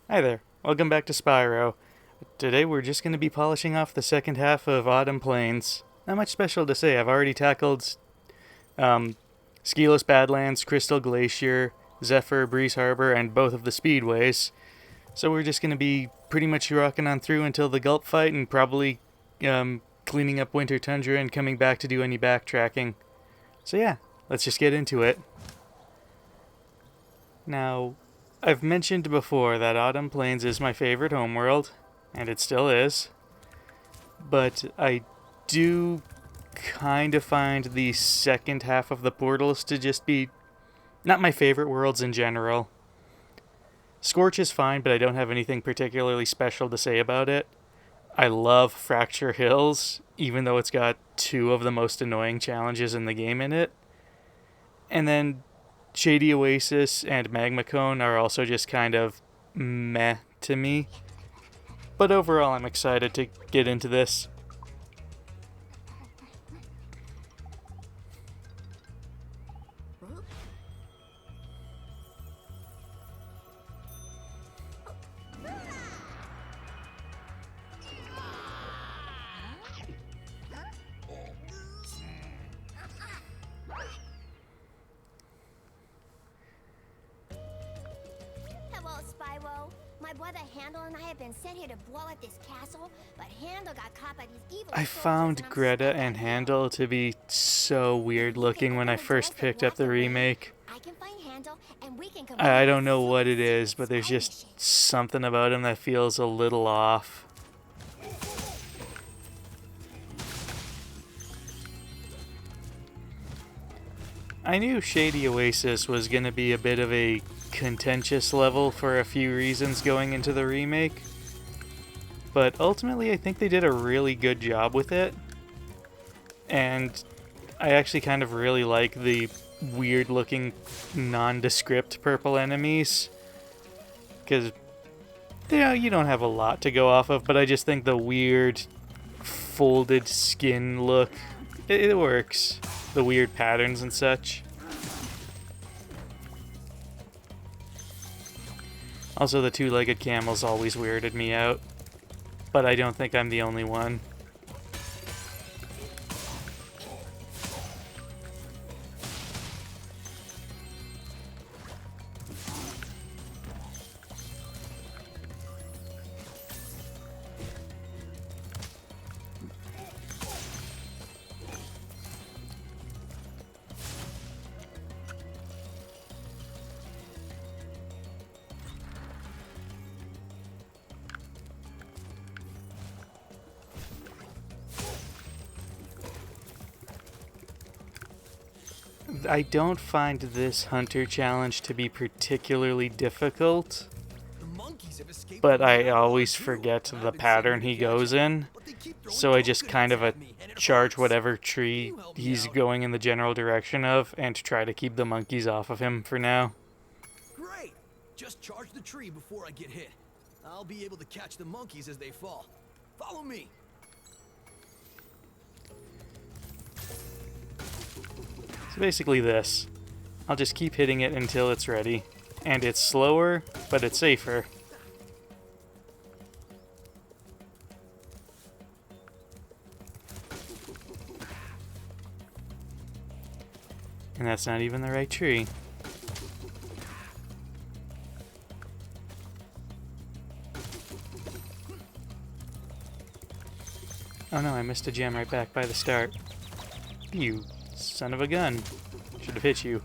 Hi there, welcome back to Spyro. Today we're just going to be polishing off the second half of Autumn Plains. Not much special to say, I've already tackled um, Skiless Badlands, Crystal Glacier, Zephyr, Breeze Harbor, and both of the speedways. So we're just going to be pretty much rocking on through until the Gulp fight and probably cleaning up Winter Tundra and coming back to do any backtracking. So yeah, let's just get into it. Now, I've mentioned before that Autumn Plains is my favorite homeworld, and it still is. But I do kind of find the second half of the portals to just be not my favorite worlds in general. Scorch is fine, but I don't have anything particularly special to say about it. I love Fracture Hills, even though it's got two of the most annoying challenges in the game in it. And then Shady Oasis and Magma Cone are also just kind of meh to me. But overall, I'm excited to get into this. Hello, Spyro. My brother Handel and I have been sent here to blow up this castle, but Handel got caught by these evil I soldiers found and I'm Greta stuck and out here. Handel to be so weird looking when I first picked up the remake. I can find Handel and we can complete I a don't know what it super is, secret but there's spy just mission. something about him that feels a little off. I knew Shady Oasis was going to be a bit of a contentious level for a few reasons going into the remake, but ultimately I think they did a really good job with it, and I actually kind of really like the weird looking nondescript purple enemies, because you don't have a lot to go off of, but I just think the weird folded skin look, it works. The weird patterns and such. Also, the two-legged camels always weirded me out, but I don't think I'm the only one. I don't find this hunter challenge to be particularly difficult, but I always forget the pattern he goes in, so I just kind of charge whatever tree he's going in the general direction of and try to keep the monkeys off of him for now. Great! Just charge the tree before I get hit. I'll be able to catch the monkeys as they fall. Follow me. So basically this. I'll just keep hitting it until it's ready. And it's slower, but it's safer. And that's not even the right tree. Oh no, I missed a gem right back by the start. You son of a gun. Should have hit you.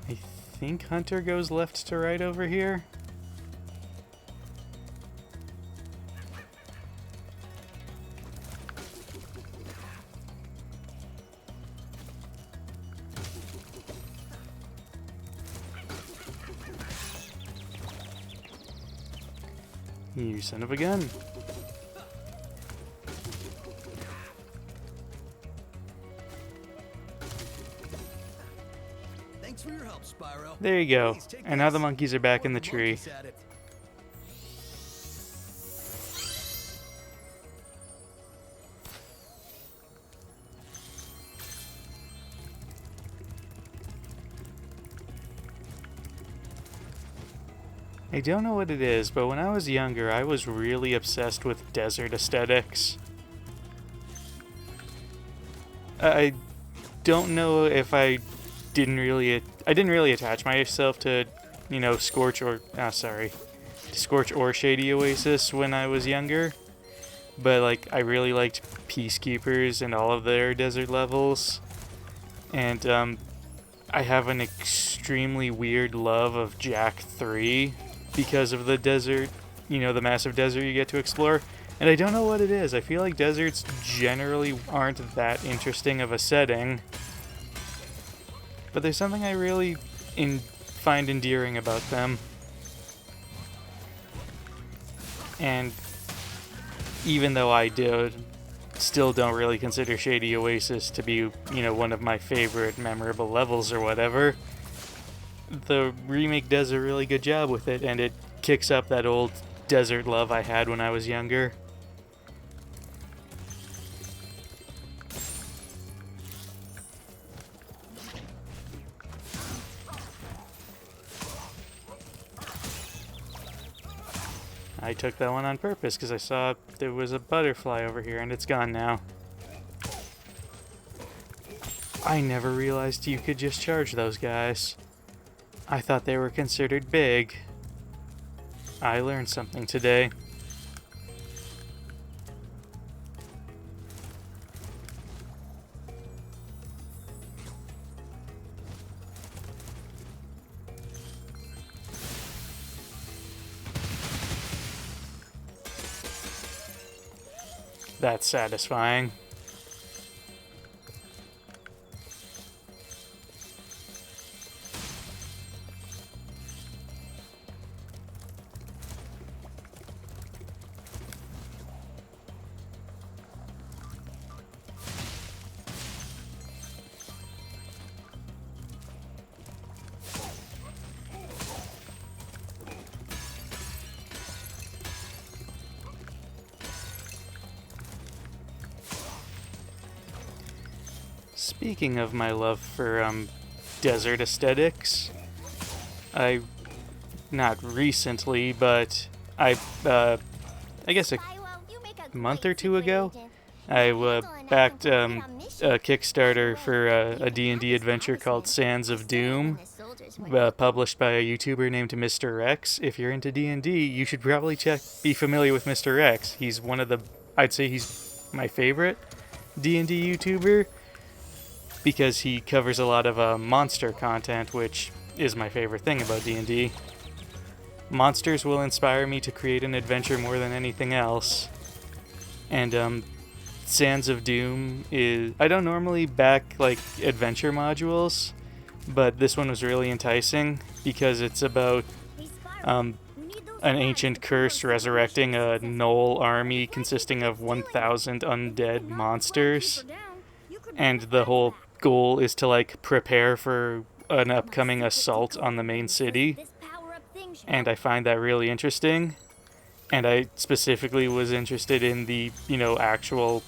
I think Hunter goes left to right over here. You son of a gun. Thanks for your help, Spyro. There you go. Please take And now this. the monkeys are back in the The tree. monkeys had it. I don't know what it is, but when I was younger, I was really obsessed with desert aesthetics. I don't know if I didn't really attach myself to, Scorch or Shady Oasis when I was younger, but like I really liked Peacekeepers and all of their desert levels, and I have an extremely weird love of Jack 3 because of the desert, the massive desert you get to explore. And I don't know what it is. I feel like deserts generally aren't that interesting of a setting. But there's something I really find endearing about them. And even though I still don't really consider Shady Oasis to be, one of my favorite memorable levels or whatever, the remake does a really good job with it, and it kicks up that old desert love I had when I was younger. I took that one on purpose because I saw there was a butterfly over here and it's gone now. I never realized you could just charge those guys. I thought they were considered big. I learned something today. That's satisfying. Speaking of my love for desert aesthetics, not recently, but I guess a month or two ago, I backed a Kickstarter for a D&D adventure called Sands of Doom, published by a YouTuber named Mr. X. If you're into D&D, you should probably be familiar with Mr. X. He's I'd say he's my favorite D&D YouTuber, because he covers a lot of monster content, which is my favorite thing about D&D. Monsters will inspire me to create an adventure more than anything else. And Sands of Doom is... I don't normally back adventure modules, but this one was really enticing because it's about an ancient curse resurrecting a gnoll army consisting of 1,000 undead monsters. And the whole goal is to prepare for an upcoming assault on the main city, and I find that really interesting. And I specifically was interested in the actual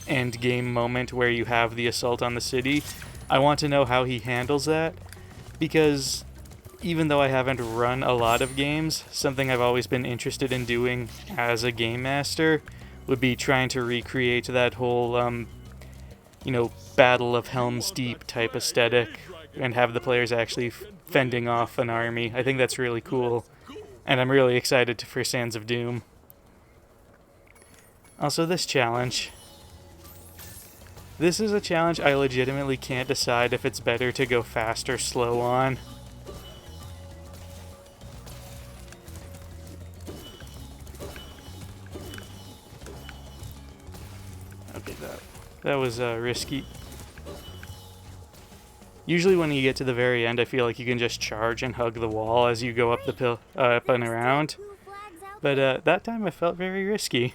end game moment where you have the assault on the city. I want to know how he handles that, because even though I haven't run a lot of games, something I've always been interested in doing as a game master would be trying to recreate that whole Battle of Helm's Deep type aesthetic and have the players actually fending off an army. I think that's really cool, and I'm really excited for Sands of Doom. Also, this challenge. This is a challenge I legitimately can't decide if it's better to go fast or slow on. Okay, that was risky. Usually when you get to the very end, I feel like you can just charge and hug the wall as you go up up and around. But that time I felt very risky.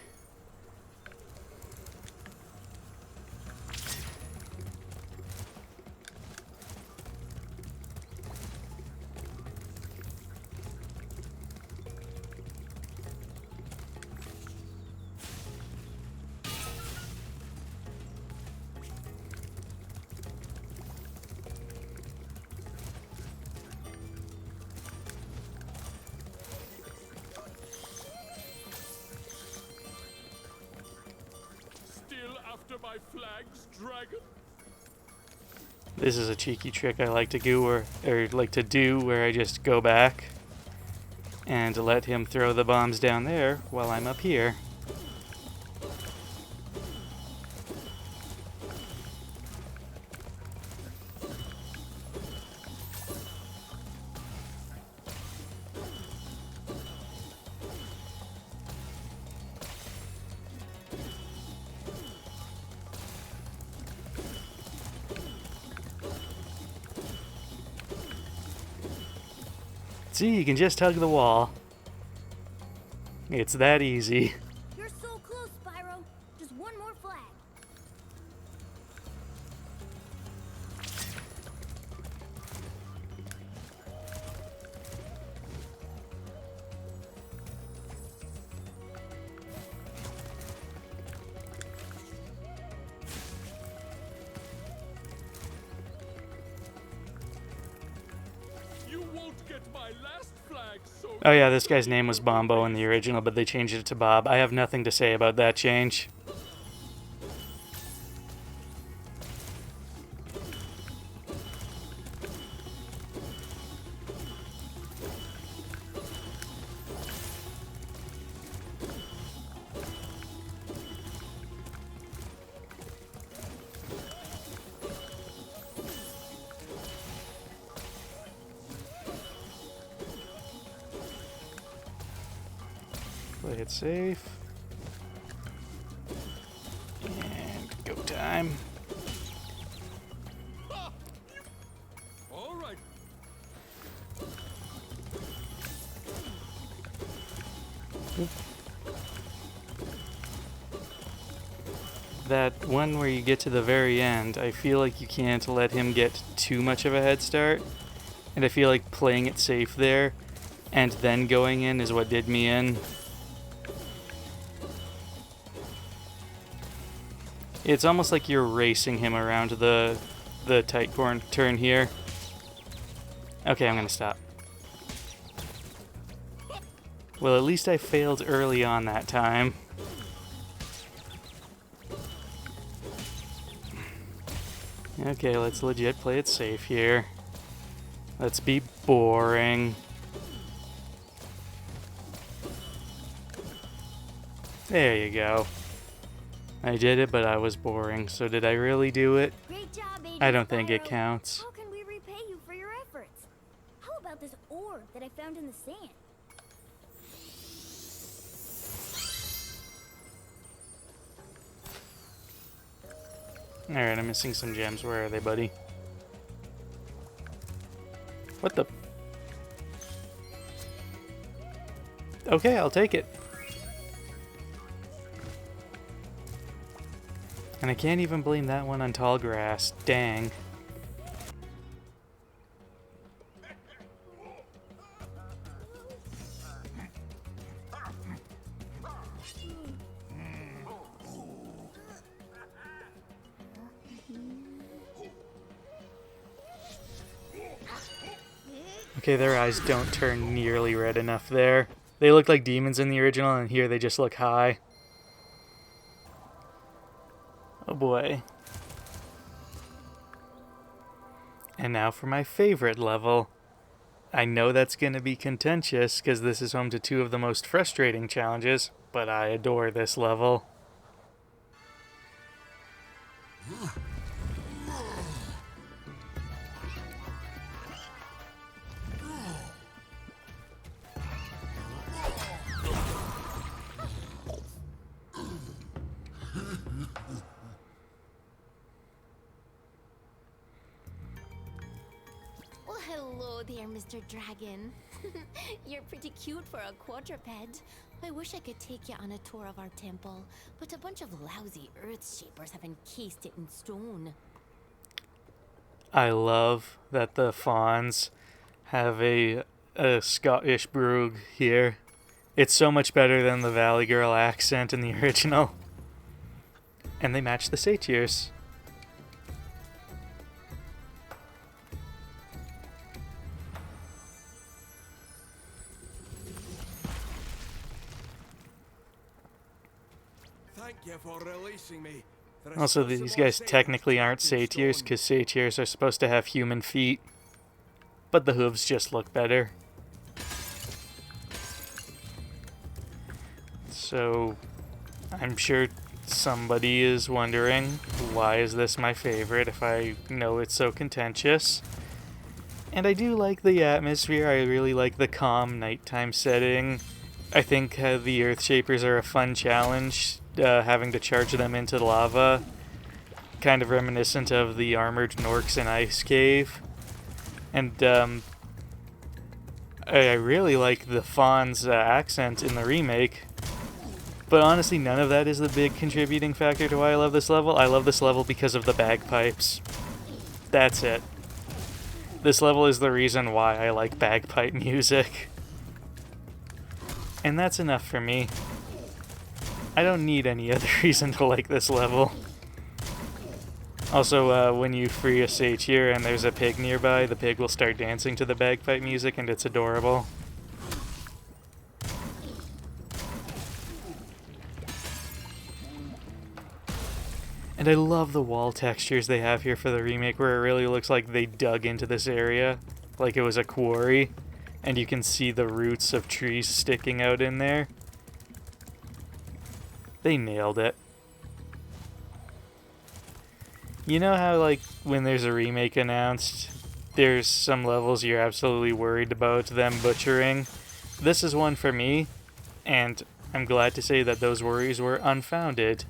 my flags, dragon? This is a cheeky trick I like to do, where I just go back and let him throw the bombs down there while I'm up here. See, you can just hug the wall. It's that easy. You're so close, Spyro. Just one more flag. You won't get my last flag, so... Oh yeah, this guy's name was Bombo in the original, but they changed it to Bob. I have nothing to say about that change. Play it safe. And go time. All right. That one where you get to the very end, I feel like you can't let him get too much of a head start. And I feel like playing it safe there and then going in is what did me in. It's almost like you're racing him around the tight turn here. Okay, I'm gonna stop. Well, at least I failed early on that time. Okay, let's legit play it safe here. Let's be boring. There you go. I did it, but I was boring. So did I really do it? Great job, Agent I don't think it Spyro. counts. How can we repay you for your efforts? How about this orb that I found in the sand? Alright, I'm missing some gems. Where are they, buddy? What the? Okay, I'll take it. And I can't even blame that one on tall grass. Dang. Okay, their eyes don't turn nearly red enough there. They look like demons in the original, and here they just look high. Oh boy. And now for my favorite level. I know that's going to be contentious, because this is home to two of the most frustrating challenges, but I adore this level. Well, hello there, Mr. Dragon. You're pretty cute for a quadruped. I wish I could take you on a tour of our temple, but a bunch of lousy earth shapers have encased it in stone. I love that the fawns have a Scottish brogue here. It's so much better than the Valley Girl accent in the original. And they match the satyrs. Thank you for releasing me. Also, these guys technically aren't satyrs, because satyrs are supposed to have human feet. But the hooves just look better. So, I'm sure somebody is wondering, why is this my favorite if I know it's so contentious? And I do like the atmosphere. I really like the calm nighttime setting. I think the Earth Shapers are a fun challenge, having to charge them into the lava. Kind of reminiscent of the armored Norks in Ice Cave. And I really like the Fawn's accent in the remake. But honestly, none of that is the big contributing factor to why I love this level. I love this level because of the bagpipes. That's it. This level is the reason why I like bagpipe music. And that's enough for me. I don't need any other reason to like this level. Also, when you free a satyr and there's a pig nearby, the pig will start dancing to the bagpipe music, and it's adorable. And I love the wall textures they have here for the remake, where it really looks like they dug into this area, like it was a quarry, and you can see the roots of trees sticking out in there. They nailed it. You know how, like, when there's a remake announced, there's some levels you're absolutely worried about them butchering? This is one for me, and I'm glad to say that those worries were unfounded.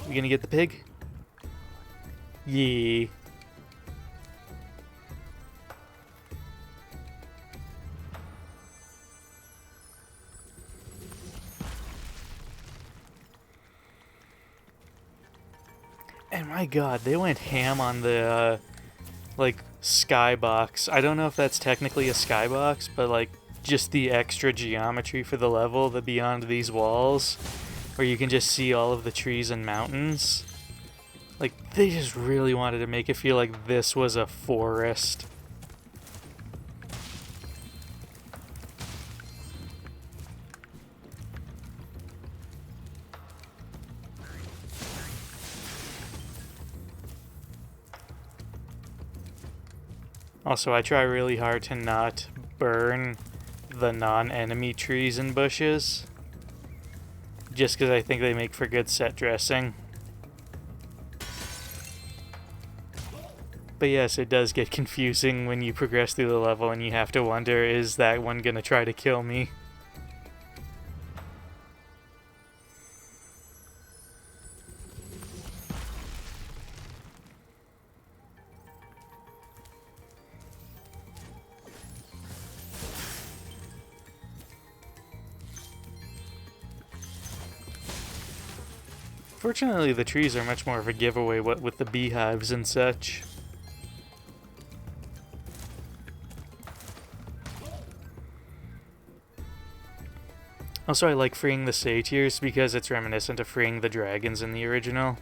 You gonna get the pig? Yee. And my god, they went ham on the, like, skybox. I don't know if that's technically a skybox, but, like, just the extra geometry for the level, the beyond these walls, where you can just see all of the trees and mountains. Like, they just really wanted to make it feel like this was a forest. Also, I try really hard to not burn the non-enemy trees and bushes, just because I think they make for good set dressing. But yes, it does get confusing when you progress through the level and you have to wonder, is that one gonna try to kill me? Fortunately, the trees are much more of a giveaway, what with the beehives and such. Also, I like freeing the satyrs because it's reminiscent of freeing the dragons in the original.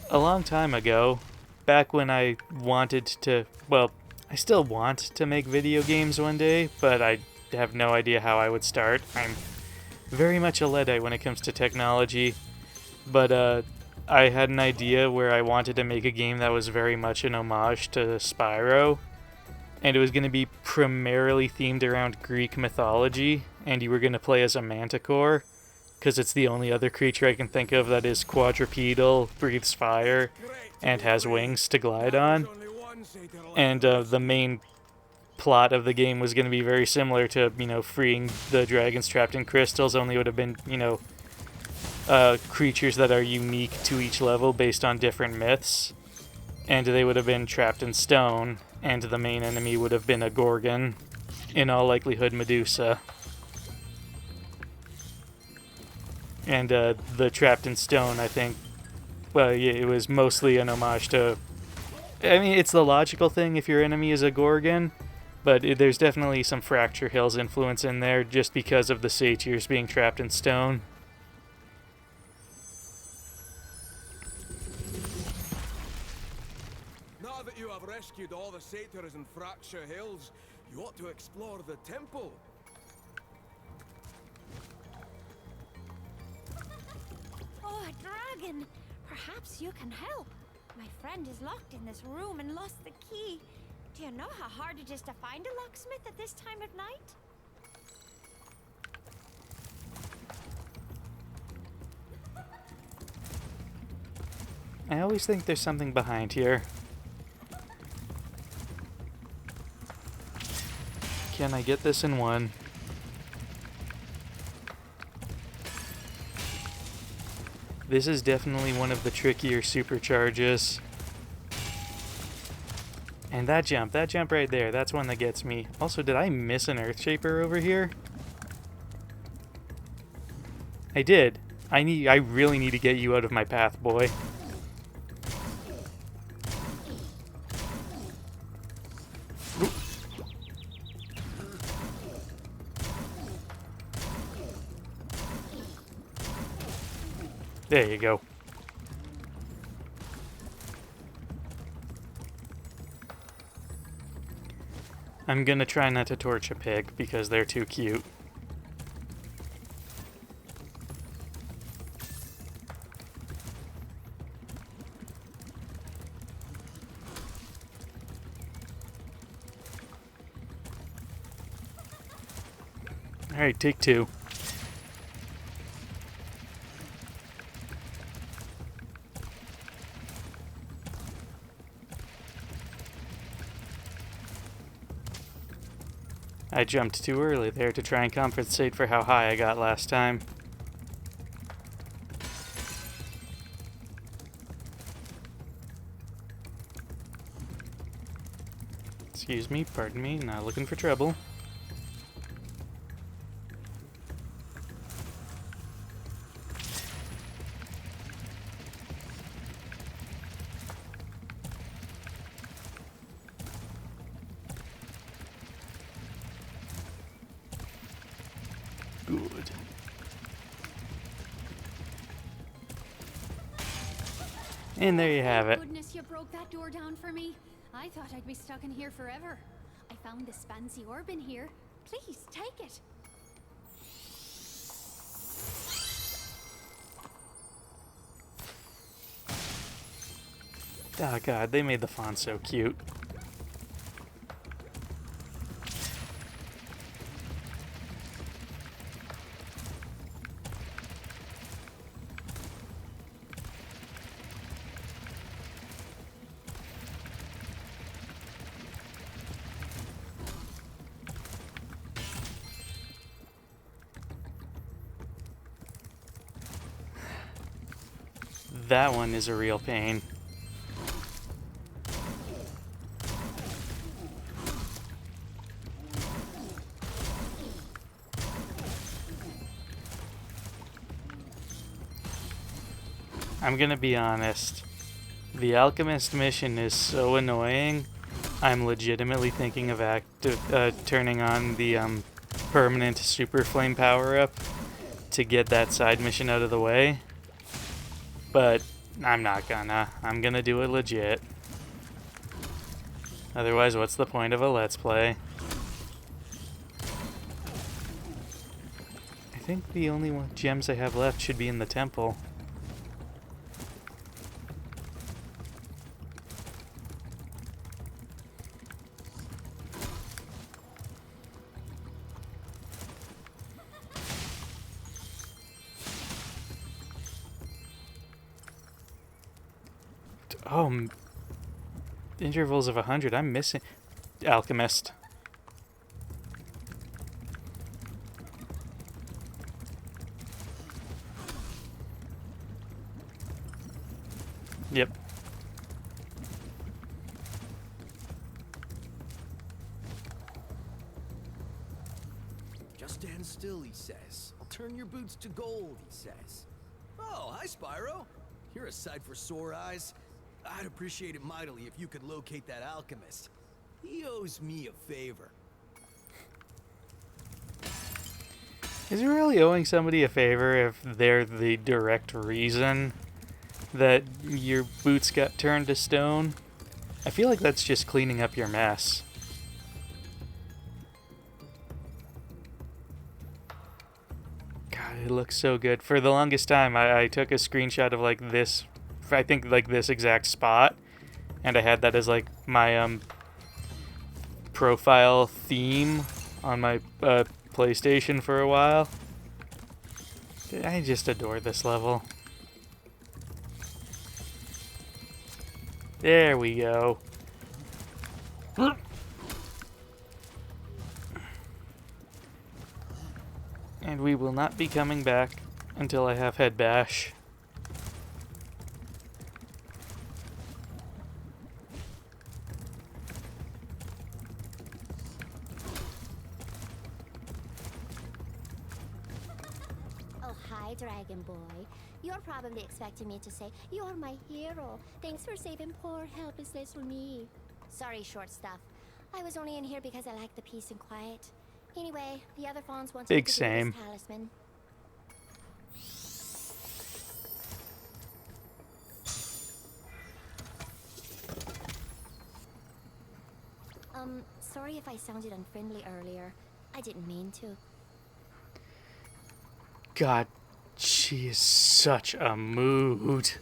A long time ago, back when I wanted to, well, I still want to make video games one day, but I have no idea how I would start. I'm very much a Luddite when it comes to technology, but I had an idea where I wanted to make a game that was very much an homage to Spyro, and it was going to be primarily themed around Greek mythology, and you were going to play as a manticore, because it's the only other creature I can think of that is quadrupedal, breathes fire, and has wings to glide on. And the main plot of the game was going to be very similar to, you know, freeing the dragons trapped in crystals, only it would have been, you know, creatures that are unique to each level based on different myths. And they would have been trapped in stone, and the main enemy would have been a Gorgon, in all likelihood Medusa. And the trapped in stone, I think, well, yeah, it was mostly an homage to, I mean, it's the logical thing if your enemy is a Gorgon, but there's definitely some Fracture Hills influence in there just because of the satyrs being trapped in stone. Now that you have rescued all the satyrs in Fracture Hills, you ought to explore the temple. Dragon, perhaps you can help. My friend is locked in this room and lost the key. Do you know how hard it is to find a locksmith at this time of night? I always think there's something behind here. Can I get this in one? This is definitely one of the trickier supercharges. And that jump right there, that's one that gets me. Also, did I miss an Earthshaper over here? I did. I really need to get you out of my path, boy. There you go. I'm gonna try not to torch a pig because they're too cute. Alright, take two. I jumped too early there to try and compensate for how high I got last time. Excuse me, pardon me, not looking for trouble. Good. And there you have it. Goodness, you broke that door down for me. I thought I'd be stuck in here forever. I found this fancy orb in here. Please, take it. Oh god, they made the font so cute. That one is a real pain. I'm gonna be honest. The Alchemist mission is so annoying. I'm legitimately thinking of turning on the permanent super flame power up to get that side mission out of the way. But I'm not gonna. I'm gonna do it legit. Otherwise, what's the point of a Let's Play? I think the only gems I have left should be in the temple. Oh, intervals of 100. I'm missing Alchemist. Yep. Just stand still, he says. I'll turn your boots to gold, he says. Oh, hi, Spyro. You're a sight for sore eyes. I'd appreciate it mightily if you could locate that alchemist. He owes me a favor. Is it really owing somebody a favor if they're the direct reason that your boots got turned to stone? I feel like that's just cleaning up your mess. God, it looks so good. For the longest time, I took a screenshot of like this, I think like this exact spot, and I had that as like my profile theme on my PlayStation for a while. I just adore this level. There we go. And we will not be coming back until I have head bash. Oh, hi, Dragon Boy. You're probably expecting me to say, "You're my hero. Thanks for saving poor, helpless little me." Sorry, short stuff. I was only in here because I like the peace and quiet. Anyway, the other fawns wanted Big me to same. do this talisman. Sorry if I sounded unfriendly earlier. I didn't mean to. God, she is such a mood.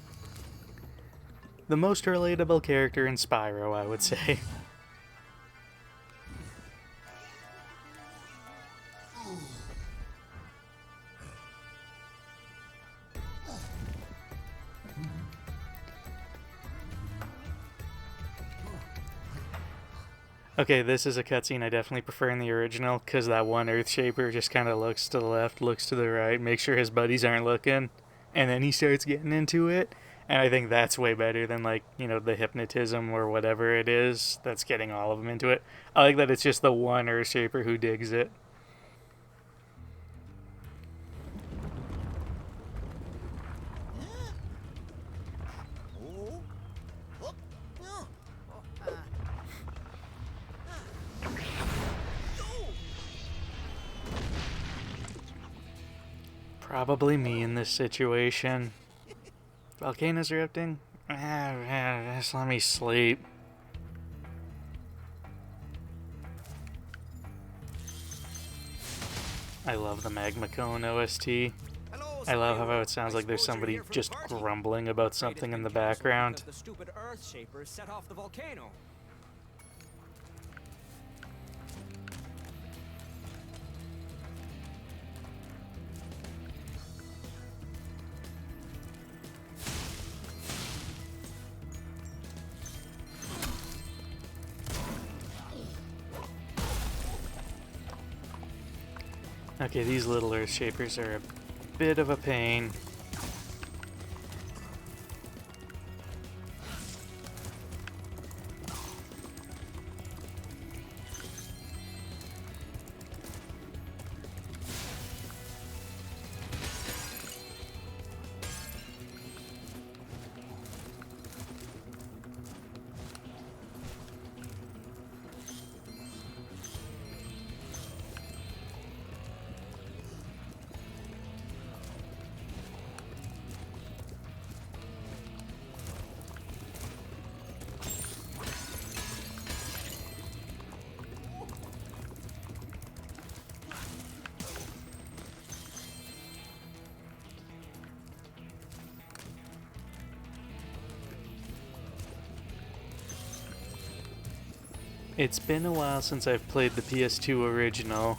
The most relatable character in Spyro, I would say. Okay, this is a cutscene I definitely prefer in the original, because that one Earth Shaper just kind of looks to the left, looks to the right, makes sure his buddies aren't looking, and then he starts getting into it. And I think that's way better than, like, you know, the hypnotism or whatever it is that's getting all of them into it. I like that it's just the one Earth Shaper who digs it. Probably me in this situation. Volcanoes erupting? Just let me sleep. I love the Magma Cone OST. I love how it sounds like there's somebody just grumbling about something in the background. The stupid Earth Shapers set off the volcano. Okay, these little Earth Shapers are a bit of a pain. It's been a while since I've played the PS2 original,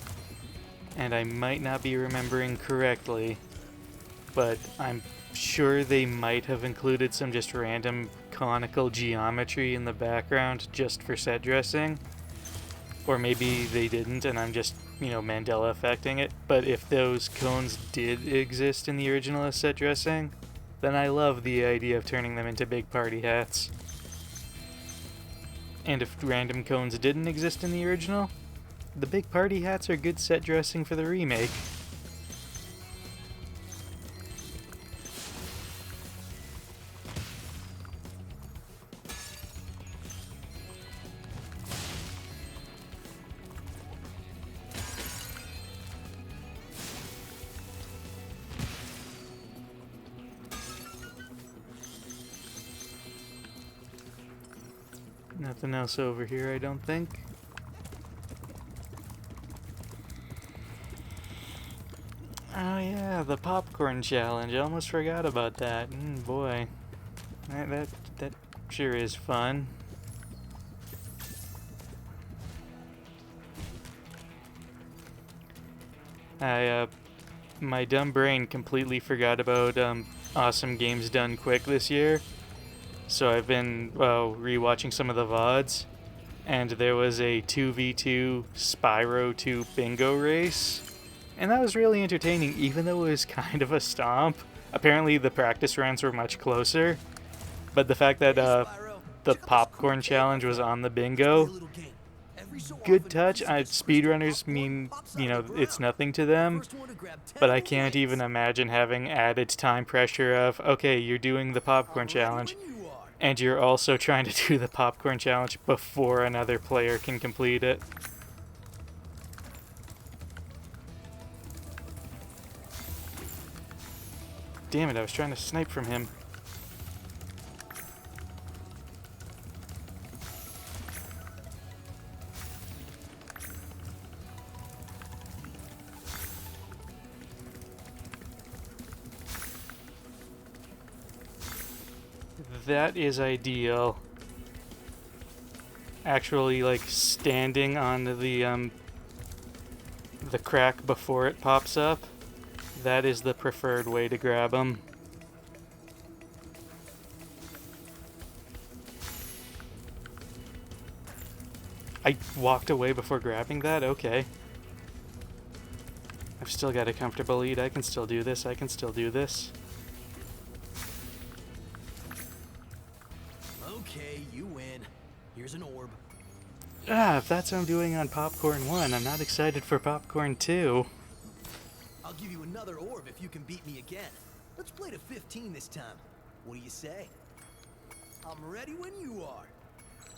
and I might not be remembering correctly, but I'm sure they might have included some just random conical geometry in the background just for set dressing. Or maybe they didn't and I'm just, you know, Mandela affecting it. But if those cones did exist in the original as set dressing, then I love the idea of turning them into big party hats. And if random cones didn't exist in the original, the big party hats are good set dressing for the remake. Nothing else over here, I don't think. Oh yeah, Yeah, the popcorn challenge. I almost forgot about that. Boy, that sure is fun. My dumb brain completely forgot about awesome games done quick this year. So I've been rewatching some of the VODs, and there was a 2v2 Spyro 2 bingo race. And that was really entertaining, even though it was kind of a stomp. Apparently the practice rounds were much closer. But the fact that the popcorn challenge was on the bingo, good touch. Speedrunners mean, it's nothing to them. But I can't even imagine having added time pressure of, okay, you're doing the popcorn challenge, and you're also trying to do the popcorn challenge before another player can complete it. Damn it, I was trying to snipe from him. That is ideal. Actually, like, standing on the crack before it pops up, that is the preferred way to grab them. I walked away before grabbing that? Okay. I've still got a comfortable lead. I can still do this. I can still do this. Okay, you win. Here's an orb. If that's what I'm doing on Popcorn 1, I'm not excited for Popcorn 2. I'll give you another orb if you can beat me again. Let's play to 15 this time. What do you say? I'm ready when you are.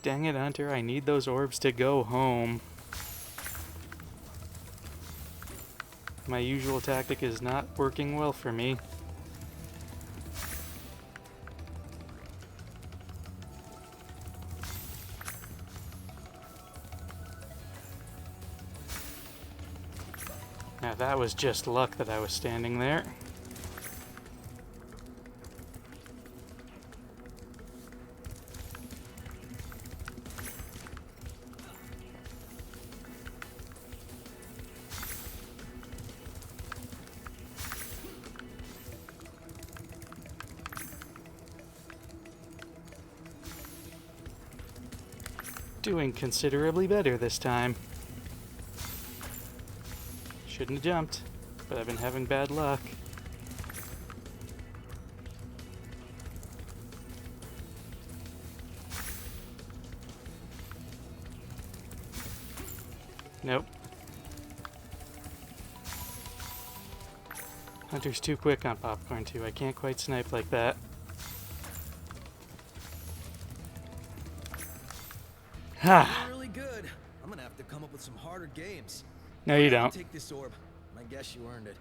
Dang it, Hunter, I need those orbs to go home. My usual tactic is not working well for me. Now that was just luck that I was standing there. Doing considerably better this time. Shouldn't have jumped, but I've been having bad luck. Nope. Hunter's too quick on Popcorn 2. I can't quite snipe like that. Ha! Really good. I'm gonna have to come up with some harder games. No, you I'll don't. take this orb. I guess you earned it.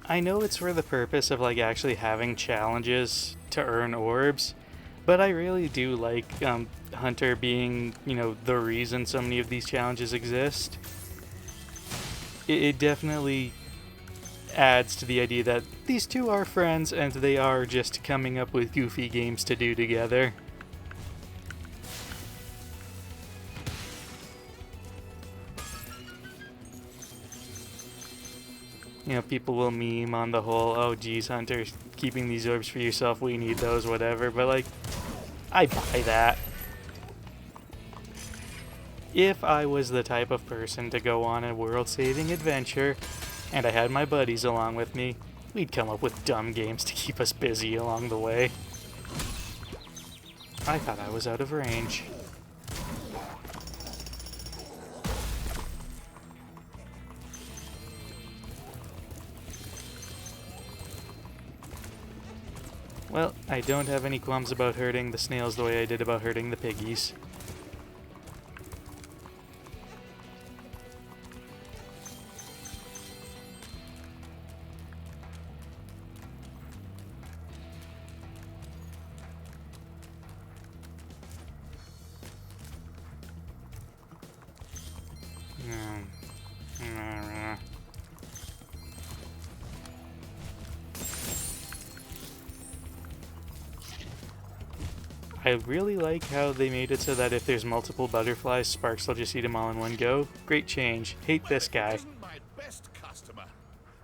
I know it's for the purpose of like actually having challenges to earn orbs, but I really do like Hunter being, the reason so many of these challenges exist. It definitely adds to the idea that these two are friends and they are just coming up with goofy games to do together. People will meme on the whole, oh geez, Hunter, keeping these orbs for yourself, we need those, whatever, but like, I buy that. If I was the type of person to go on a world-saving adventure, and I had my buddies along with me, we'd come up with dumb games to keep us busy along the way. I thought I was out of range. Well, I don't have any qualms about hurting the snails the way I did about hurting the piggies. I really like how they made it so that if there's multiple butterflies, Sparks will just eat them all in one go. Great change. Hate this guy. Isn't my best customer.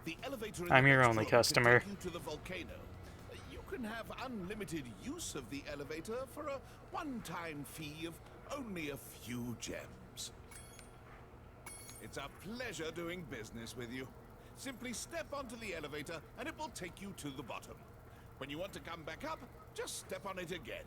The elevator in I'm the your next only room can customer. take you to the volcano. You can have unlimited use of the elevator for a one-time fee of only a few gems. It's a pleasure doing business with you. Simply step onto the elevator and it will take you to the bottom. When you want to come back up, just step on it again.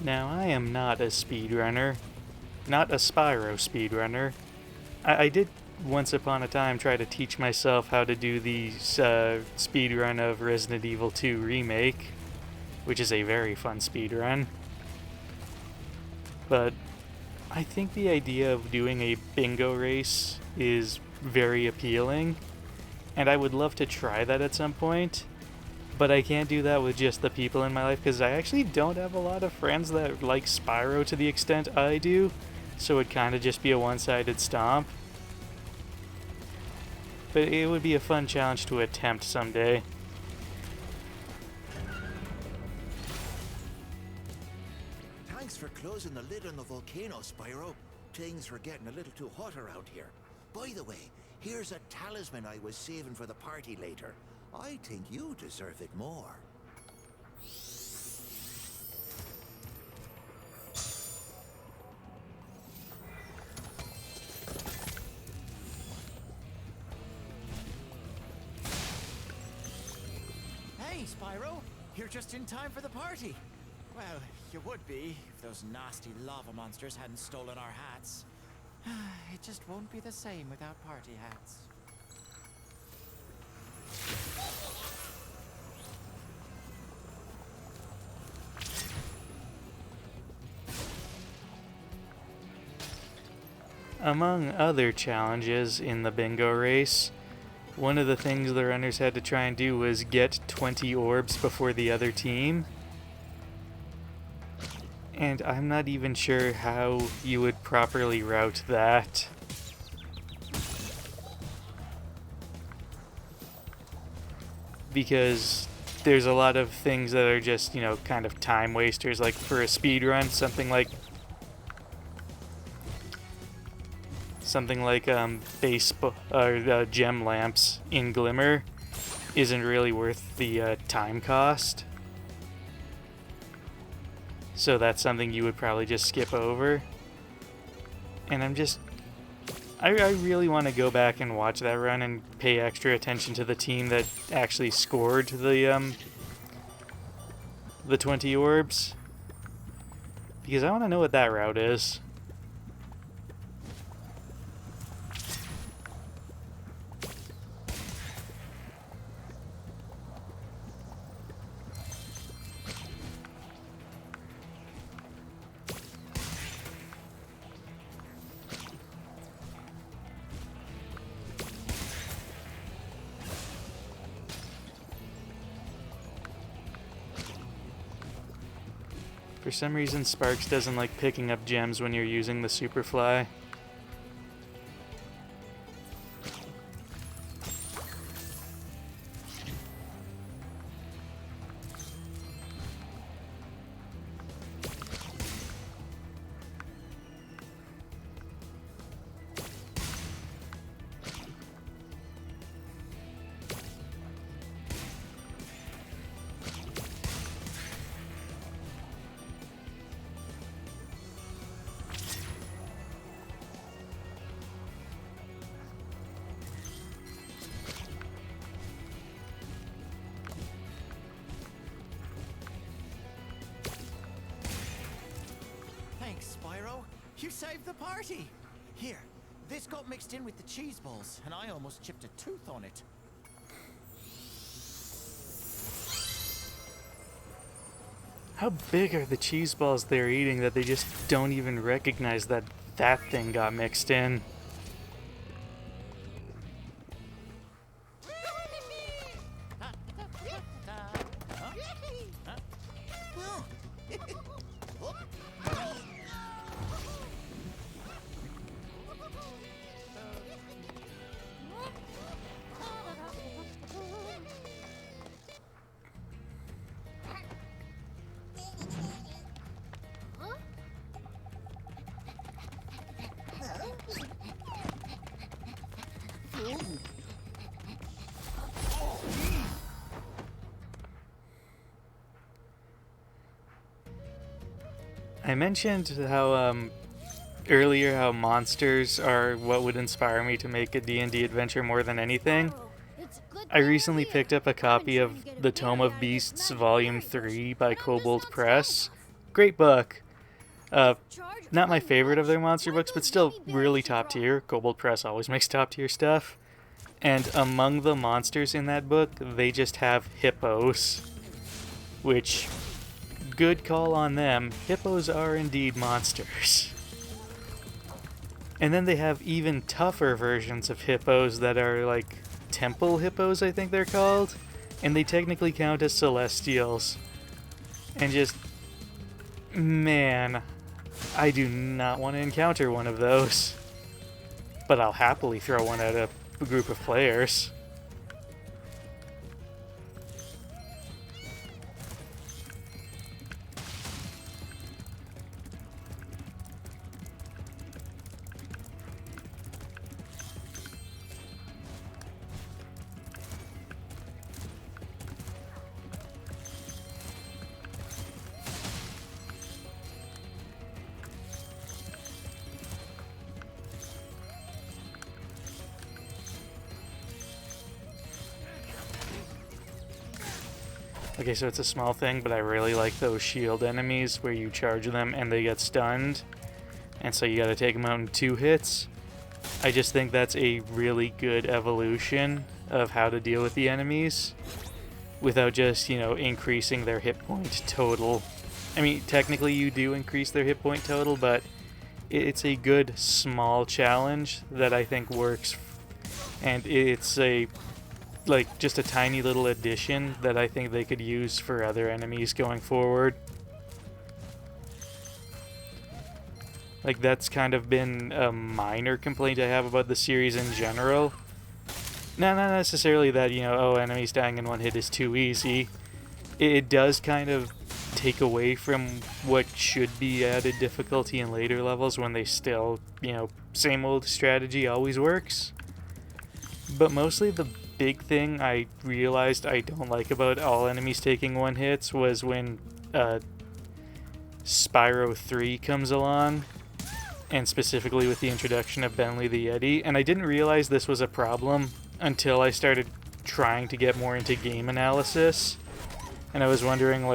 Now, I am not a speedrunner. Not a Spyro speedrunner. I did once upon a time try to teach myself how to do the speedrun of Resident Evil 2 Remake, which is a very fun speedrun. But I think the idea of doing a bingo race is very appealing, and I would love to try that at some point. But I can't do that with just the people in my life because I actually don't have a lot of friends that like Spyro to the extent I do, so it'd kind of just be a one-sided stomp. But it would be a fun challenge to attempt someday. Thanks for closing the lid on the volcano, Spyro. Things were getting a little too hot around here. By the way, here's a talisman I was saving for the party later. I think you deserve it more. Hey, Spyro! You're just in time for the party. Well, you would be if those nasty lava monsters hadn't stolen our hats. It just won't be the same without party hats. Among other challenges in the bingo race, one of the things the runners had to try and do was get 20 orbs before the other team. And I'm not even sure how you would properly route that. Because there's a lot of things that are just, you know, kind of time wasters. Like for a speed run, something like gem lamps in Glimmer isn't really worth the time cost. So that's something you would probably just skip over. And I really want to go back and watch that run and pay extra attention to the team that actually scored the 20 orbs. Because I want to know what that route is. For some reason, Sparks doesn't like picking up gems when you're using the Superfly. Thanks, Spyro. You saved the party. Here, this got mixed in with the cheese balls, and I almost chipped a tooth on it. How big are the cheese balls they're eating that they just don't even recognize that that thing got mixed in? I mentioned how earlier how monsters are what would inspire me to make a D&D adventure more than anything. I recently picked up a copy of The Tome of Beasts Volume 3 by Kobold Press. Great book. Not my favorite of their monster books, but still really top tier. Kobold Press always makes top tier stuff. And among the monsters in that book, they just have hippos. Which, good call on them. Hippos are indeed monsters. And then they have even tougher versions of hippos that are like temple hippos, I think they're called. And they technically count as celestials. And just, man, I do not want to encounter one of those. But I'll happily throw one at a group of players. Okay, so it's a small thing, but I really like those shield enemies where you charge them and they get stunned. And so you gotta take them out in 2 hits. I just think that's a really good evolution of how to deal with the enemies without just, increasing their hit point total. I mean, technically you do increase their hit point total, but it's a good small challenge that I think works. And it's just a tiny little addition that I think they could use for other enemies going forward. Like, that's kind of been a minor complaint I have about the series in general. Not necessarily that, enemies dying in 1 hit is too easy. It does kind of take away from what should be added difficulty in later levels when they still, same old strategy always works. But mostly the big thing I realized I don't like about all enemies taking 1 hits was when Spyro 3 comes along, and specifically with the introduction of Bentley the Yeti. And I didn't realize this was a problem until I started trying to get more into game analysis, and I was wondering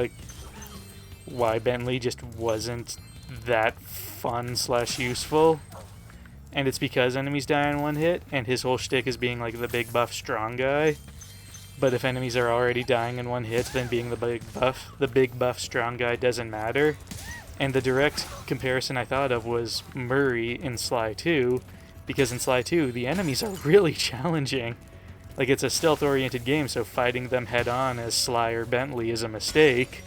why Bentley just wasn't that fun / useful. And it's because enemies die in 1 hit, and his whole shtick is being the big buff strong guy. But if enemies are already dying in 1 hit, then being the big buff strong guy doesn't matter. And the direct comparison I thought of was Murray in Sly 2, because in Sly 2, the enemies are really challenging. It's a stealth-oriented game, so fighting them head-on as Sly or Bentley is a mistake.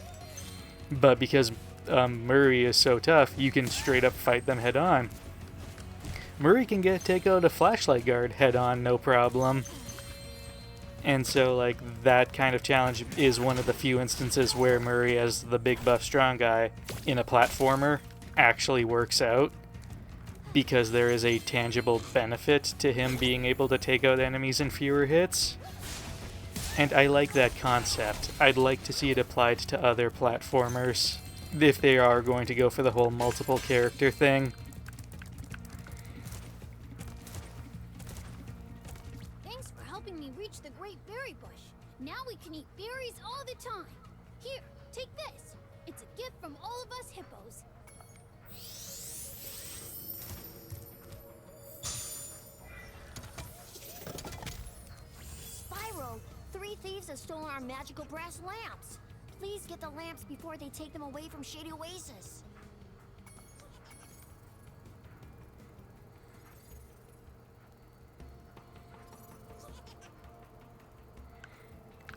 But because Murray is so tough, you can straight up fight them head-on. Murray can take out a flashlight guard head-on, no problem. And so, that kind of challenge is one of the few instances where Murray, as the big buff strong guy in a platformer, actually works out. Because there is a tangible benefit to him being able to take out enemies in fewer hits. And I like that concept. I'd like to see it applied to other platformers, if they are going to go for the whole multiple character thing. The great berry bush. Now we can eat berries all the time. Here, take this. It's a gift from all of us hippos. Spyro, 3 thieves have stolen our magical brass lamps. Please get the lamps before they take them away from Shady Oasis.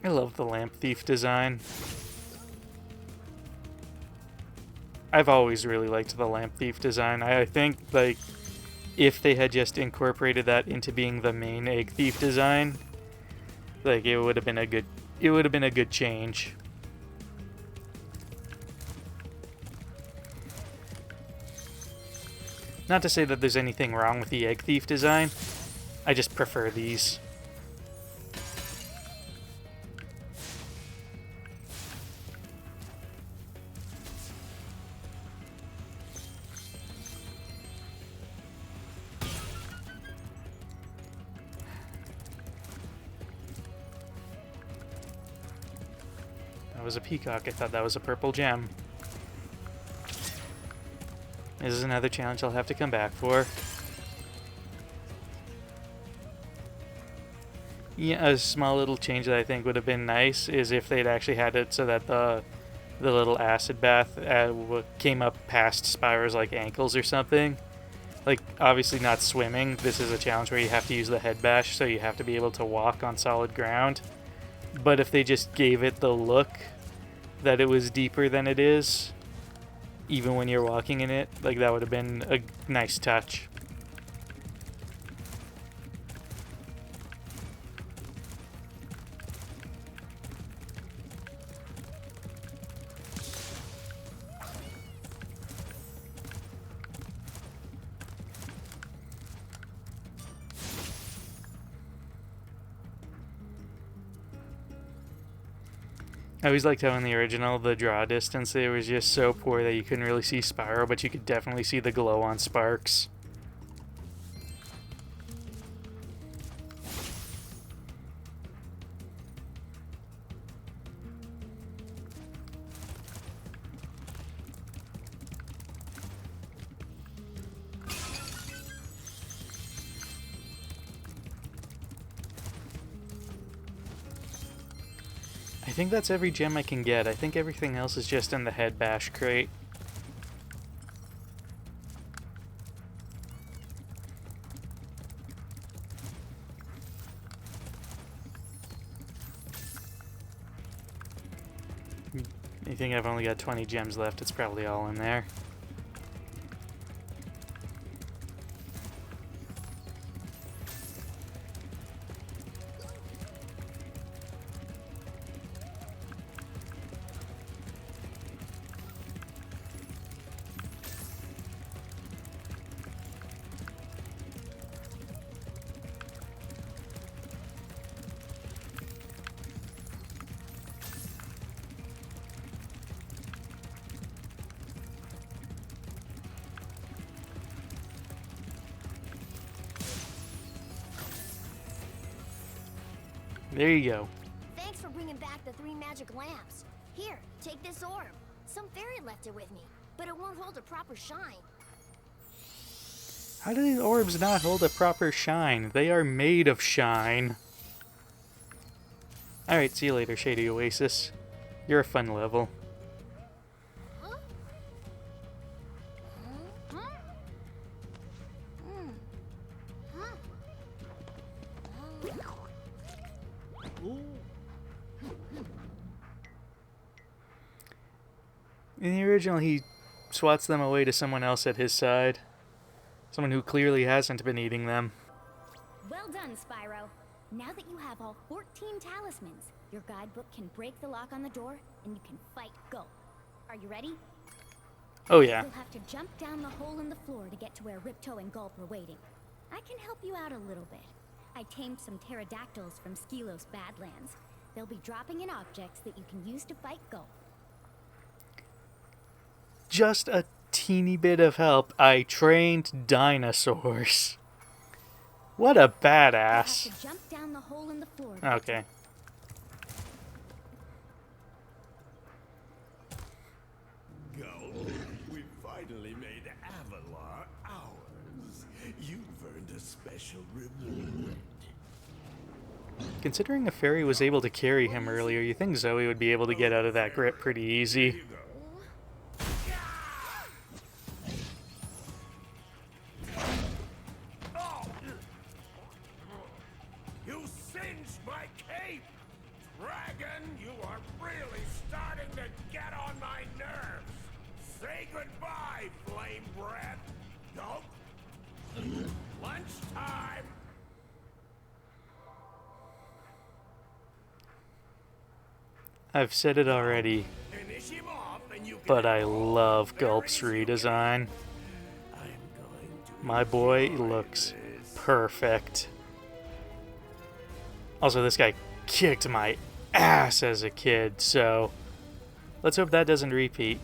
I love the lamp thief design. I've always really liked the lamp thief design. I think, like, if they had just incorporated that into being the main egg thief design, like, it would have been a good change. Not to say that there's anything wrong with the egg thief design. I just prefer these. That was a peacock. I thought that was a purple gem. This is another challenge I'll have to come back for. Yeah, a small little change that I think would have been nice is if they'd actually had it so that the little acid bath came up past Spyro's like ankles or something. Like, obviously not swimming. This is a challenge where you have to use the head bash, so you have to be able to walk on solid ground. But if they just gave it the look that it was deeper than it is, even when you're walking in it, like, that would have been a nice touch. I always liked how in the original, the draw distance there was just so poor that you couldn't really see Spyro, but you could definitely see the glow on Sparks. I think that's every gem I can get. I think everything else is just in the head bash crate. I think I've only got 20 gems left. It's probably all in there. There you go. Thanks for bringing back the 3 magic lamps. Here, take this orb. Some fairy left it with me, but it won't hold a proper shine. How do these orbs not hold a proper shine? They are made of shine. Alright, see you later, Shady Oasis. You're a fun level. Huh? Huh? Hmm. Huh? In the original, he swats them away to someone else at his side. Someone who clearly hasn't been eating them. Well done, Spyro. Now that you have all 14 talismans, your guidebook can break the lock on the door, and you can fight Gulp. Are you ready? Oh yeah. You'll have to jump down the hole in the floor to get to where Ripto and Gulp are waiting. I can help you out a little bit. I tamed some pterodactyls from Skylos Badlands. They'll be dropping in objects that you can use to fight Gulp. Just a teeny bit of help. I trained dinosaurs. What a badass. You'll have to jump down the hole in the floor. Okay. Gulp, we finally made Avalar ours. You've earned a special reward. Considering a fairy was able to carry him earlier, you think Zoe would be able to get out of that grip pretty easy. You singed my cape! Dragon, you are really starting to get on my nerves! Say goodbye, flame breath! Gulp! Lunchtime! I've said it already, Finish him off and you can but I have all love the Gulp's berries you redesign. I'm going to My boy enjoy looks this. perfect. Also, this guy kicked my ass as a kid, so let's hope that doesn't repeat.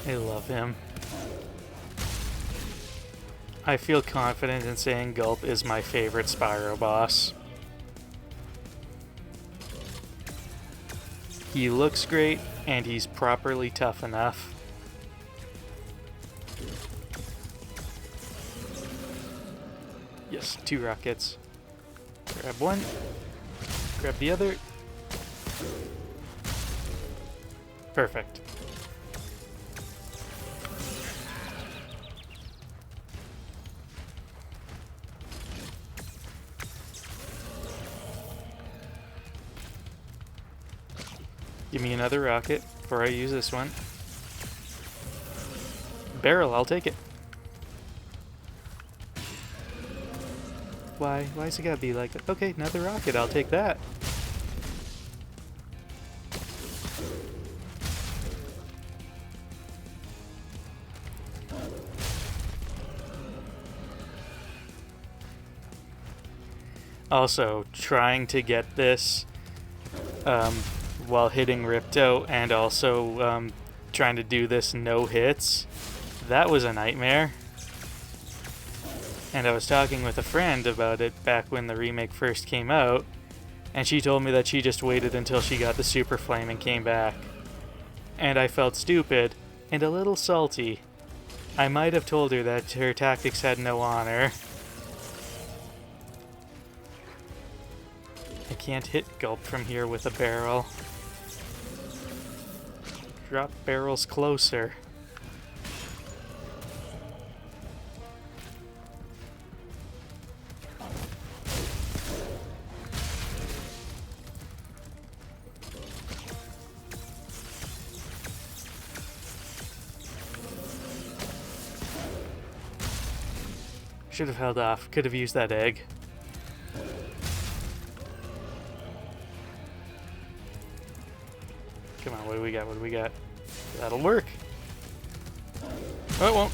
I love him. I feel confident in saying Gulp is my favorite Spyro boss. He looks great, and he's properly tough enough. Yes, 2 rockets. Grab one. Grab the other. Perfect. Give me another rocket before I use this one. Barrel, I'll take it. Why's it gotta be like, okay, another rocket, I'll take that. Also, trying to get this while hitting Ripto and also trying to do this no hits, that was a nightmare. And I was talking with a friend about it back when the remake first came out, and she told me that she just waited until she got the Super Flame and came back. And I felt stupid and a little salty. I might have told her that her tactics had no honor. I can't hit Gulp from here with a barrel. Drop barrels closer. Should have held off. Could have used that egg. Come on, what do we got? What do we got? That'll work. Oh, it won't.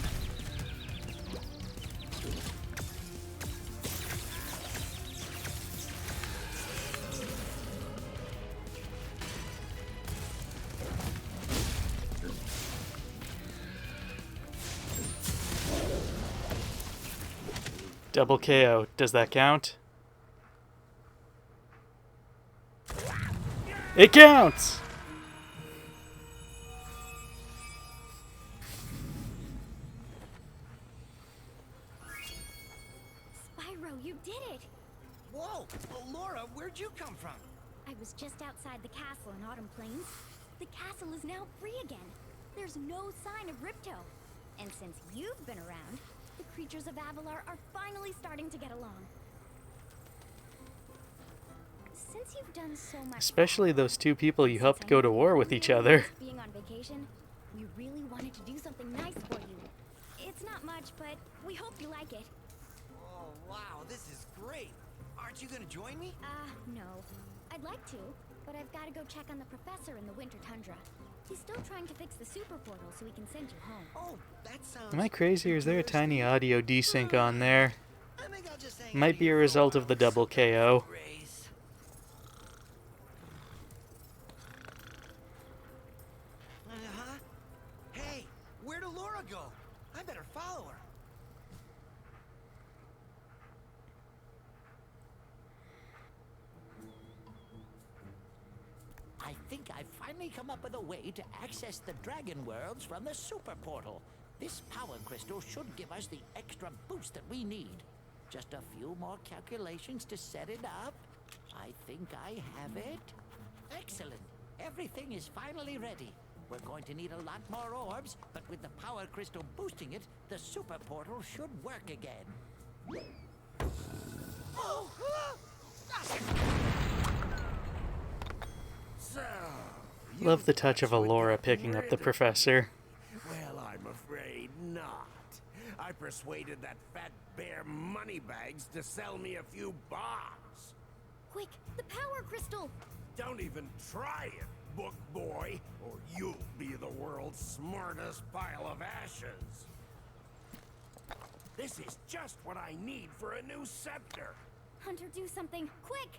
Double KO. Does that count? It counts! Spyro, you did it! Whoa! Laura, where'd you come from? I was just outside the castle in Autumn Plains. The castle is now free again. There's no sign of Ripto. And since you've been around, the creatures of Avalar are finally starting to get along. Since you've done so much, Especially those 2 people you helped go to war with each other. being on vacation, we really wanted to do something nice for you. It's not much, but we hope you like it. Oh, wow, this is great. Aren't you gonna join me? No. I'd like to, but I've got to go check on the professor in the winter tundra. He's still trying to fix the super portal so he can send you home. Oh, that sounds... Am I crazy or is there a tiny audio desync on there? I think I'll just hang Might out be a here for result of while the and double soak up the KO. sun rays. Uh-huh. Hey, where'd Laura go? I better follow her. I think I've finally come up with a way to access the dragon worlds from the super portal. This power crystal should give us the extra boost that we need. Just a few more calculations to set it up. I think I have it. Excellent. Everything is finally ready. We're going to need a lot more orbs, but with the power crystal boosting it, the super portal should work again. So, Love the touch of Alora picking up the professor. well, I'm afraid not. I persuaded that fat bear Moneybags to sell me a few bombs. Quick, the power crystal! Don't even try it, book boy, or you'll be the world's smartest pile of ashes. This is just what I need for a new scepter. Hunter, do something, quick!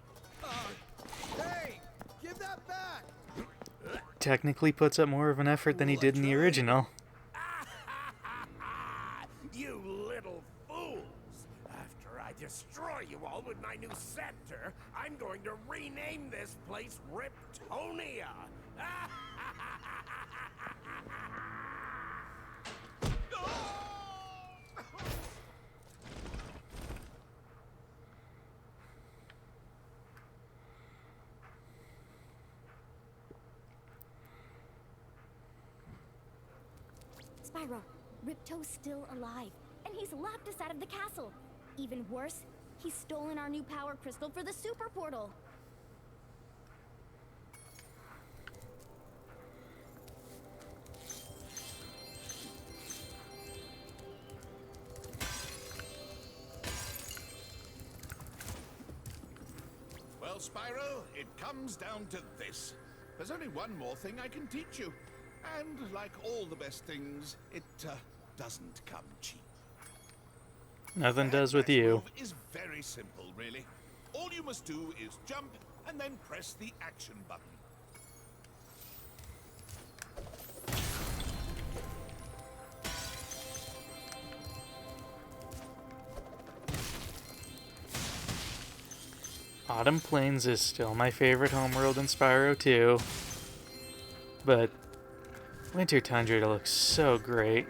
Hey! Give that back! Technically puts up more of an effort than he did in the original. You little fools! After I destroy you all with my new scepter, I'm going to rename this place Riptonia! Spyro, Ripto's still alive, and he's locked us out of the castle. Even worse, he's stolen our new power crystal for the super portal. Well, Spyro, it comes down to this. There's only one more thing I can teach you. And like all the best things, it doesn't come cheap. Nothing does with That you. move is very simple, really. All you must do is jump and then press the action button. Autumn Plains is still my favorite homeworld in Spyro 2. But Winter Tundra looks so great.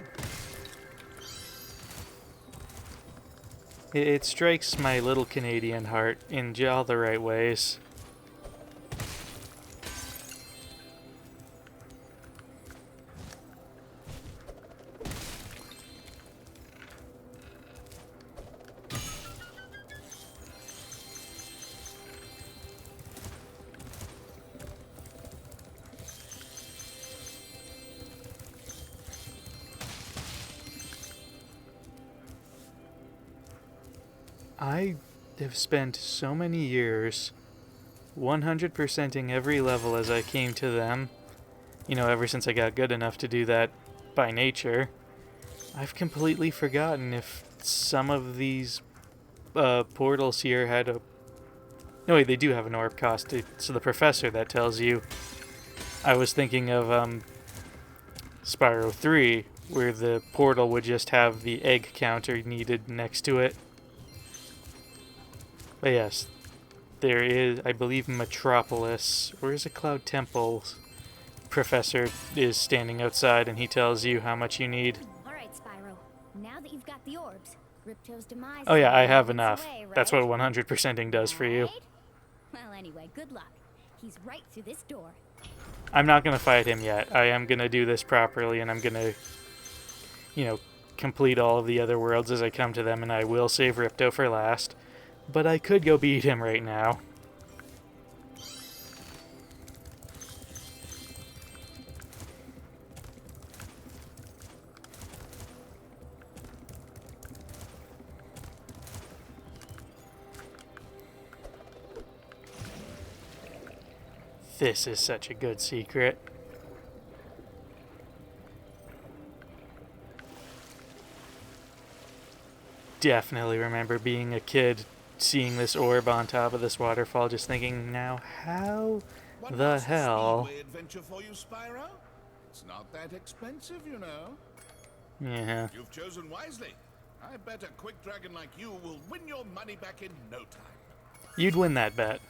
It strikes my little Canadian heart in all the right ways. I have spent so many years 100%ing every level as I came to them. You know, ever since I got good enough to do that by nature. I've completely forgotten if some of these portals here had a... No, wait, they do have an orb cost. It's the professor that tells you. I was thinking of Spyro 3, where the portal would just have the egg counter needed next to it. But yes, there is, I believe, Metropolis, or is it Cloud Temple? Professor is standing outside and he tells you how much you need. Alright, Spyro. Now that you've got the orbs, Ripto's demise... Oh yeah, I is have on its enough. way, That's right? what 100%ing does for you. Right? Well, anyway, good luck. He's right through this door. I'm not going to fight him yet. I am going to do this properly and I'm going to, you know, complete all of the other worlds as I come to them, and I will save Ripto for last. But I could go beat him right now. This is such a good secret. definitely remember being a kid, seeing this orb on top of this waterfall, just thinking, now how One the last hell? Speedway adventure for you, Spyro? It's not that expensive, you know. Yeah. You've chosen wisely. I bet a quick dragon like you will win your money back in no time. You'd win that bet.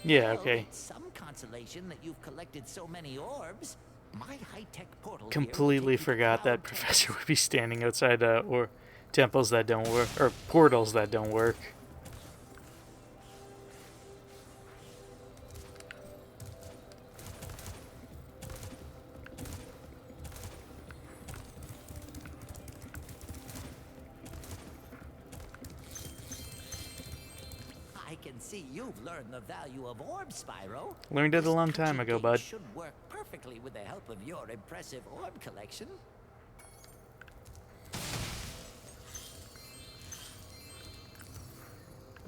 Yeah, Well, okay. it's some consolation that you've collected so many orbs. My high-tech portal here will Completely take you to forgot that Cloud Professor Temples. would be standing outside or temples that don't work, or portals that don't work. I can see you've learned the value of orbs, Spyro. Learned it a This long time country ago, gate bud. should work perfectly with the help of your impressive orb collection.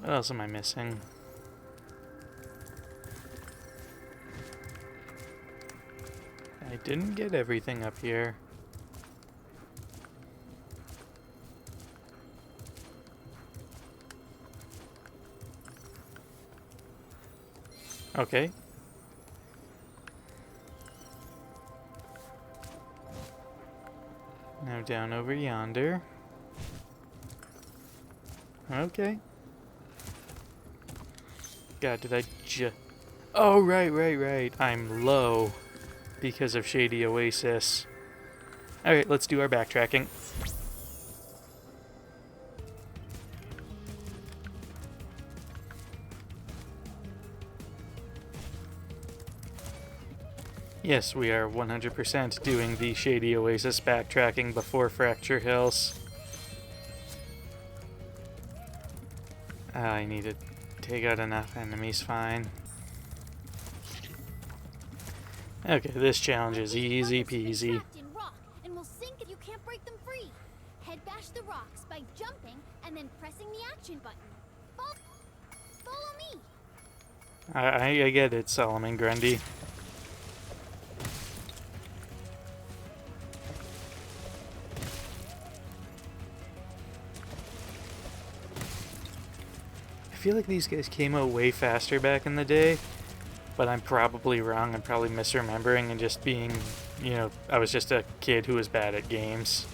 What else am I missing? I didn't get everything up here. Okay. Now down over yonder. Okay. God, did I just... Oh, right. I'm low because of Shady Oasis. Alright, let's do our backtracking. Yes, we are 100% doing the Shady Oasis backtracking before Fracture Hills. I need to take out enough enemies, fine. Okay, this challenge is easy peasy. Trapped in rock and will sink if you can't break them free. Head bash the rocks by jumping and then pressing the action button. Follow me. I get it, Solomon Grundy. I feel like these guys came out way faster back in the day, but I'm probably wrong. I'm probably misremembering and just being, you know, I was just a kid who was bad at games.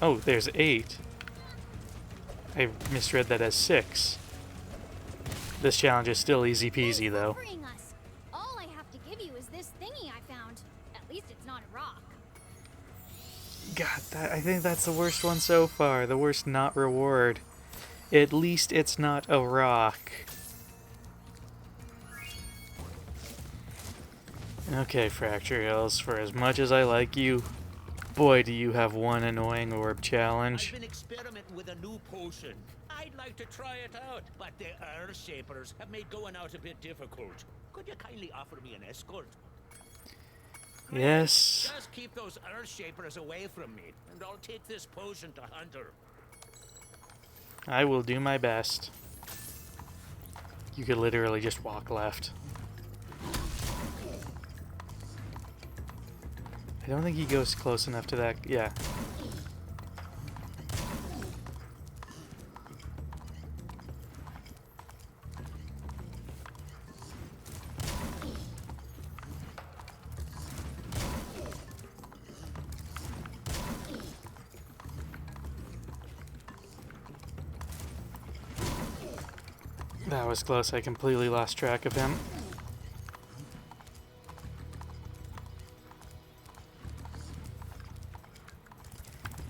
Oh, there's 8. I misread that as 6. This challenge is still easy peasy, though. Freeing us. All I have to give you is this thingy I found. At least it's not a rock. God, I think that's the worst one so far. The worst not reward. At least it's not a rock. Okay, Fracture Hills, for as much as I like you, boy, do you have one annoying orb challenge. I've been experimenting with a new potion. I'd like to try it out, but the Earth Shapers have made going out a bit difficult. Could you kindly offer me an escort? Yes. Just keep those Earth Shapers away from me, and I'll take this potion to Hunter. I will do my best. You could literally just walk left. I don't think he goes close enough to that. Yeah. That was close. I completely lost track of him.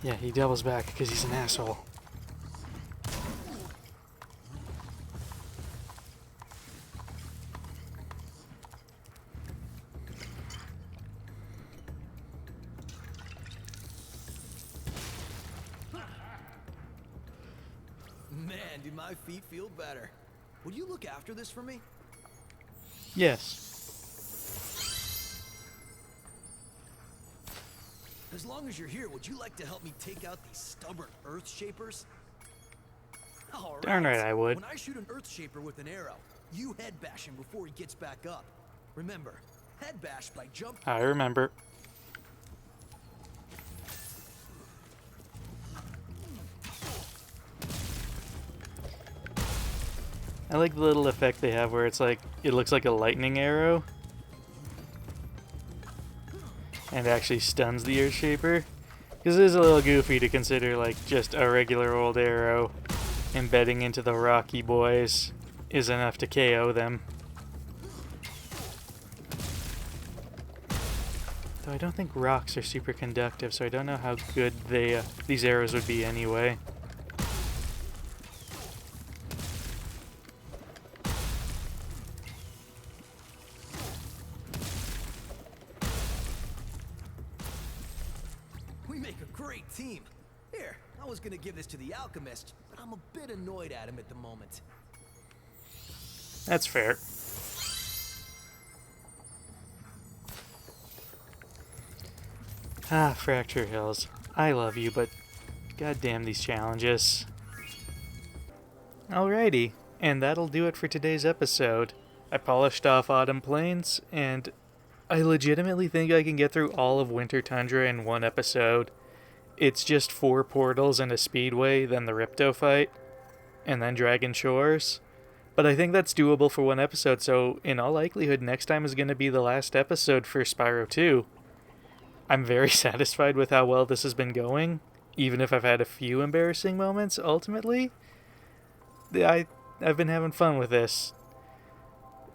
Yeah, he doubles back because he's an asshole. Man, do my feet feel better. Would you look after this for me? Yes. As long as you're here, would you like to help me take out these stubborn Earth Shapers? All Darn right I would. When I shoot an Earth Shaper with an arrow, you head bash him before he gets back up. Remember, head bash by jump. I remember. I like the little effect they have where it's like, it looks like a lightning arrow. And actually stuns the Earth Shaper. Because it is a little goofy to consider like just a regular old arrow embedding into the Rocky boys is enough to KO them. Though I don't think rocks are super conductive, so I don't know how good these arrows would be anyway. We make a great team. Here, I was gonna give this to the alchemist, but I'm a bit annoyed at him at the moment. That's fair. Ah, Fracture Hills. I love you, but goddamn these challenges. Alrighty, and that'll do it for today's episode. I polished off Autumn Plains, and I legitimately think I can get through all of Winter Tundra in one episode. It's just 4 portals and a speedway, then the Ripto fight, and then Dragon Shores. But I think that's doable for one episode, so in all likelihood, next time is going to be the last episode for Spyro 2. I'm very satisfied with how well this has been going, even if I've had a few embarrassing moments, ultimately. I've been having fun with this.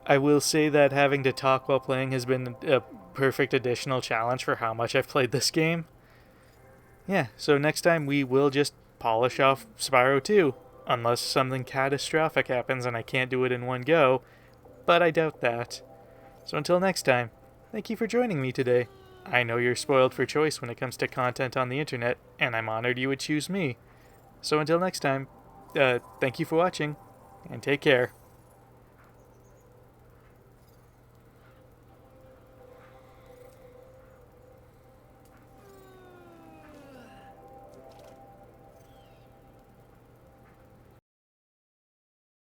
I will say that having to talk while playing has been a perfect additional challenge for how much I've played this game. Yeah, so next time we will just polish off Spyro 2, unless something catastrophic happens and I can't do it in one go, but I doubt that. So until next time, thank you for joining me today. I know you're spoiled for choice when it comes to content on the internet, and I'm honored you would choose me. So until next time, thank you for watching, and take care.